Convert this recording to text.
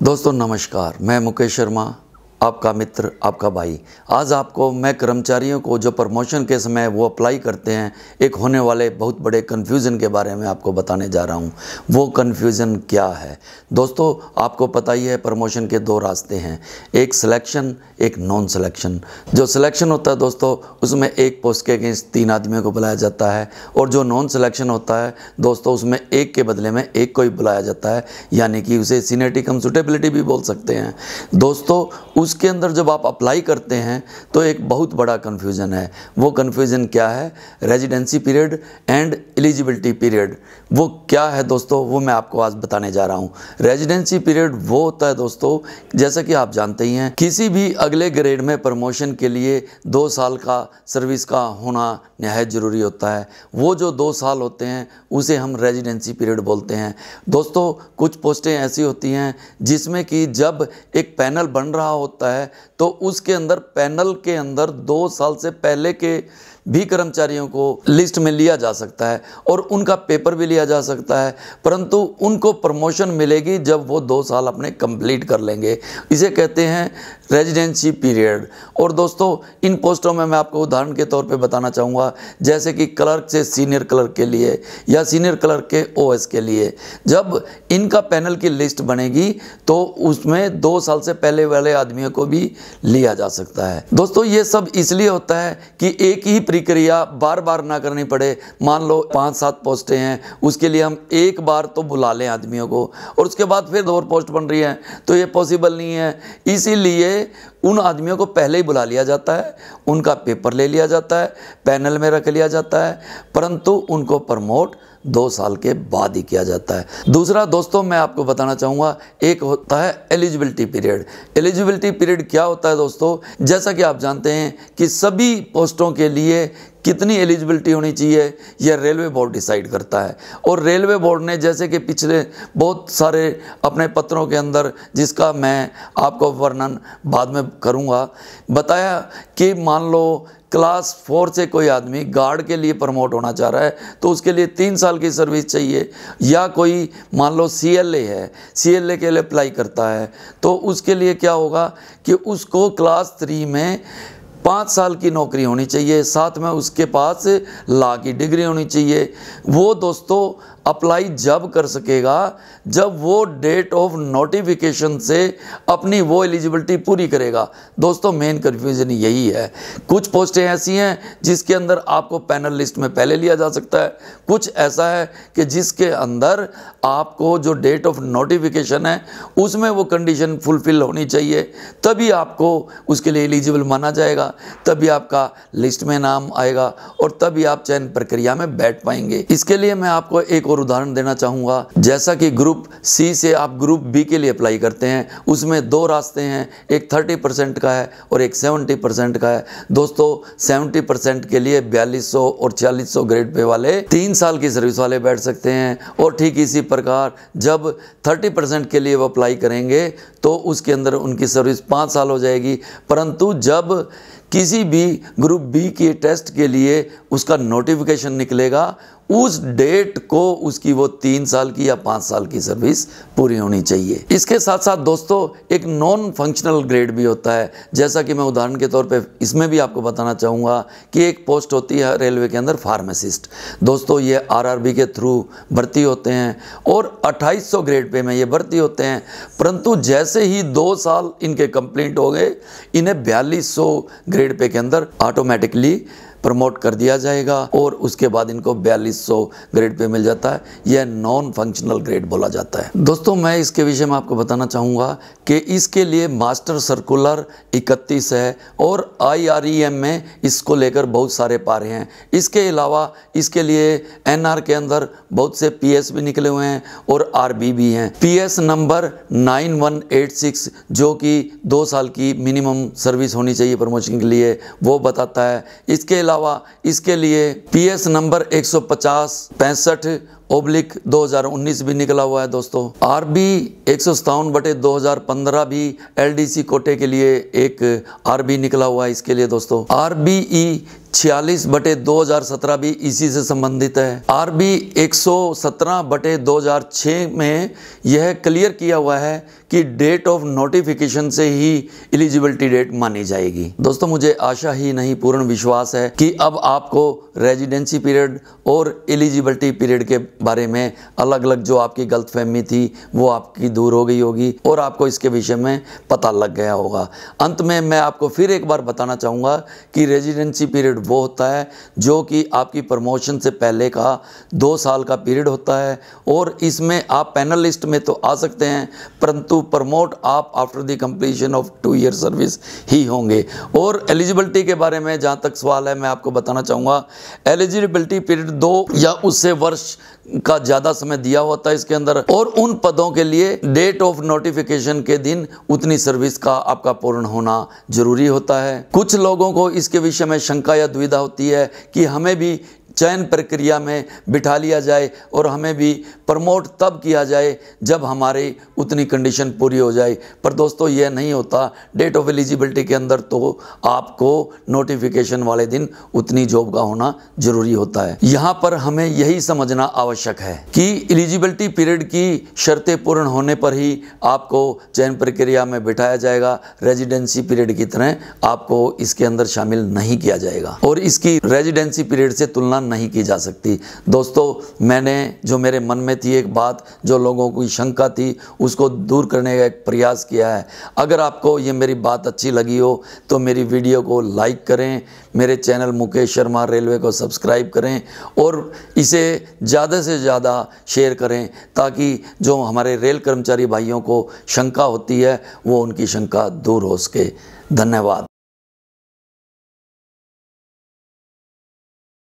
दोस्तों नमस्कार, मैं मुकेश शर्मा, आपका मित्र, आपका भाई। आज आपको मैं कर्मचारियों को जो प्रमोशन के समय वो अप्लाई करते हैं, एक होने वाले बहुत बड़े कन्फ्यूज़न के बारे में आपको बताने जा रहा हूँ। वो कन्फ्यूज़न क्या है? दोस्तों आपको पता ही है प्रमोशन के दो रास्ते हैं, एक सिलेक्शन, एक नॉन सिलेक्शन। जो सिलेक्शन होता है दोस्तों, उसमें एक पोस्ट के अगेंस्ट 3 आदमियों को बुलाया जाता है, और जो नॉन सिलेक्शन होता है दोस्तों, उसमें एक के बदले में एक को ही बुलाया जाता है, यानी कि उसे सीनियरिटी कम सुटेबिलिटी भी बोल सकते हैं। दोस्तों उसके अंदर जब आप अप्लाई करते हैं तो एक बहुत बड़ा कन्फ्यूज़न है। वो कन्फ्यूज़न क्या है? Residency period and eligibility period. वो क्या है दोस्तों, वो मैं आपको आज बताने जा रहा हूँ। रेजिडेंसी पीरियड वो होता है दोस्तों, जैसा कि आप जानते ही हैं, किसी भी अगले ग्रेड में प्रमोशन के लिए 2 साल का सर्विस का होना निहायत ज़रूरी होता है। वो जो 2 साल होते हैं उसे हम रेजिडेंसी पीरियड बोलते हैं। दोस्तों कुछ पोस्टें ऐसी होती हैं जिसमें कि जब एक पैनल बन रहा होता है तो उसके अंदर पैनल के अंदर 2 साल से पहले के भी कर्मचारियों को लिस्ट में लिया जा सकता है और उनका पेपर भी लिया जा सकता है, परंतु उनको प्रमोशन मिलेगी जब वो 2 साल अपने कंप्लीट कर लेंगे। इसे कहते हैं रेजिडेंसी पीरियड। और दोस्तों इन पोस्टों में मैं आपको उदाहरण के तौर पे बताना चाहूँगा, जैसे कि क्लर्क से सीनियर क्लर्क के लिए या सीनियर क्लर्क के ओएस के लिए जब इनका पैनल की लिस्ट बनेगी तो उसमें 2 साल से पहले वाले आदमियों को भी लिया जा सकता है। दोस्तों ये सब इसलिए होता है कि एक ही प्रक्रिया बार बार ना करनी पड़े। मान लो 5-7 पोस्टें हैं, उसके लिए हम एक बार तो बुला लें आदमियों को और उसके बाद फिर 2 और पोस्ट बन रही है, तो ये पॉसिबल नहीं है। इसीलिए उन आदमियों को पहले ही बुला लिया जाता है, उनका पेपर ले लिया जाता है, पैनल में रख लिया जाता है, परंतु उनको प्रमोट 2 साल के बाद ही किया जाता है। दूसरा दोस्तों मैं आपको बताना चाहूँगा, एक होता है एलिजिबिलिटी पीरियड। एलिजिबिलिटी पीरियड क्या होता है दोस्तों? जैसा कि आप जानते हैं कि सभी पोस्टों के लिए कितनी एलिजिबिलिटी होनी चाहिए यह रेलवे बोर्ड डिसाइड करता है। और रेलवे बोर्ड ने जैसे कि पिछले बहुत सारे अपने पत्रों के अंदर, जिसका मैं आपको वर्णन बाद में करूँगा, बताया कि मान लो क्लास 4 से कोई आदमी गार्ड के लिए प्रमोट होना चाह रहा है तो उसके लिए 3 साल की सर्विस चाहिए, या कोई मान लो CLA है, CLA के लिए अप्लाई करता है तो उसके लिए क्या होगा कि उसको क्लास 3 में 5 साल की नौकरी होनी चाहिए, साथ में उसके पास लॉ की डिग्री होनी चाहिए। वो दोस्तों अप्लाई जब कर सकेगा जब वो डेट ऑफ नोटिफिकेशन से अपनी वो एलिजिबिलिटी पूरी करेगा। दोस्तों मेन कन्फ्यूजन यही है। कुछ पोस्टें ऐसी हैं जिसके अंदर आपको पैनल लिस्ट में पहले लिया जा सकता है, कुछ ऐसा है कि जिसके अंदर आपको जो डेट ऑफ नोटिफिकेशन है उसमें वो कंडीशन फुलफिल होनी चाहिए, तभी आपको उसके लिए एलिजिबल माना जाएगा, तभी आपका लिस्ट में नाम आएगा और तभी आप चयन प्रक्रिया में बैठ पाएंगे। इसके लिए मैं आपको एक और उदाहरण देना चाहूँगा। जैसा कि ग्रुप C से आप ग्रुप B के लिए अप्लाई करते हैं, उसमें 2 रास्ते हैं, एक 30% का है और एक 70% का है। दोस्तों 70% के लिए 4200 और 4600 ग्रेड पे वाले 3 साल की सर्विस वाले बैठ सकते हैं, और ठीक इसी प्रकार जब 30% के लिए वो अप्लाई करेंगे तो उसके अंदर उनकी सर्विस 5 साल हो जाएगी। परंतु जब किसी भी ग्रुप B के टेस्ट के लिए उसका नोटिफिकेशन निकलेगा, उस डेट को उसकी वो 3 साल की या 5 साल की सर्विस पूरी होनी चाहिए। इसके साथ साथ दोस्तों एक नॉन फंक्शनल ग्रेड भी होता है, जैसा कि मैं उदाहरण के तौर पे इसमें भी आपको बताना चाहूँगा कि एक पोस्ट होती है रेलवे के अंदर फार्मासिस्ट। दोस्तों ये RRB के थ्रू भर्ती होते हैं और 2800 ग्रेड पे में ये भर्ती होते हैं, परंतु जैसे ही 2 साल इनके कंप्लीट हो गए, इन्हें 4200 ग्रेड पे के अंदर ऑटोमेटिकली प्रमोट कर दिया जाएगा और उसके बाद इनको 4200 ग्रेड पे मिल जाता है। यह नॉन फंक्शनल ग्रेड बोला जाता है। दोस्तों मैं इसके विषय में आपको बताना चाहूँगा कि इसके लिए मास्टर सर्कुलर 31 है और IREM में इसको लेकर बहुत सारे पारे हैं। इसके अलावा इसके लिए NR के अंदर बहुत से PS भी निकले हुए हैं और RB भी हैं। PS नंबर 9186 जो कि 2 साल की मिनिमम सर्विस होनी चाहिए प्रमोशन के लिए, वो बताता है। इसके इसके लिए PS नंबर 150/65/2019 भी निकला हुआ है। दोस्तों RB 157/2015 भी LDC कोटे के लिए एक RB निकला हुआ है। इसके लिए दोस्तों RBE 46/2017 भी इसी से संबंधित है। RB 117/2006 में यह क्लियर किया हुआ है कि डेट ऑफ नोटिफिकेशन से ही एलिजिबिलिटी डेट मानी जाएगी। दोस्तों, मुझे आशा ही नहीं पूर्ण विश्वास है कि अब आपको रेजिडेंसी पीरियड और एलिजिबिलिटी पीरियड के बारे में अलग अलग जो आपकी गलतफहमी थी वो आपकी दूर हो गई होगी और आपको इसके विषय में पता लग गया होगा। अंत में मैं आपको फिर एक बार बताना चाहूँगा कि रेजिडेंसी पीरियड वो होता है जो कि आपकी प्रमोशन से पहले का 2 साल का पीरियड होता है और इसमें आप पैनलिस्ट में तो आ सकते हैं परंतु प्रमोट आप after the completion of 2 year service ही होंगे। और एलिजिबिलिटी के बारे में जहाँ तक सवाल है मैं आपको बताना चाहूँगा, एलिजिबिलिटी पीरियड 2 या उससे वर्ष का ज़्यादा समय दिया होता है इसके अंदर और उन पदों के लिए डेट ऑफ नोटिफिकेशन के दिन उतनी सर्विस का आपका पूर्ण होना जरूरी होता है। कुछ लोगों को इसके विषय में शंका या दुविधा होती है कि हमें भी चयन प्रक्रिया में बिठा लिया जाए और हमें भी प्रमोट तब किया जाए जब हमारी उतनी कंडीशन पूरी हो जाए, पर दोस्तों यह नहीं होता। डेट ऑफ एलिजिबिलिटी के अंदर तो आपको नोटिफिकेशन वाले दिन उतनी जॉब का होना जरूरी होता है। यहाँ पर हमें यही समझना आवश्यक है कि एलिजिबिलिटी पीरियड की शर्तें पूर्ण होने पर ही आपको चयन प्रक्रिया में बिठाया जाएगा, रेजिडेंसी पीरियड की तरह आपको इसके अंदर शामिल नहीं किया जाएगा और इसकी रेजिडेंसी पीरियड से तुलना नहीं की जा सकती। दोस्तों, मैंने जो मेरे मन में थी एक बात, जो लोगों की शंका थी, उसको दूर करने का एक प्रयास किया है। अगर आपको ये मेरी बात अच्छी लगी हो तो मेरी वीडियो को लाइक करें, मेरे चैनल मुकेश शर्मा रेलवे को सब्सक्राइब करें और इसे ज़्यादा से ज़्यादा शेयर करें ताकि जो हमारे रेल कर्मचारी भाइयों को शंका होती है वो उनकी शंका दूर हो सके। धन्यवाद।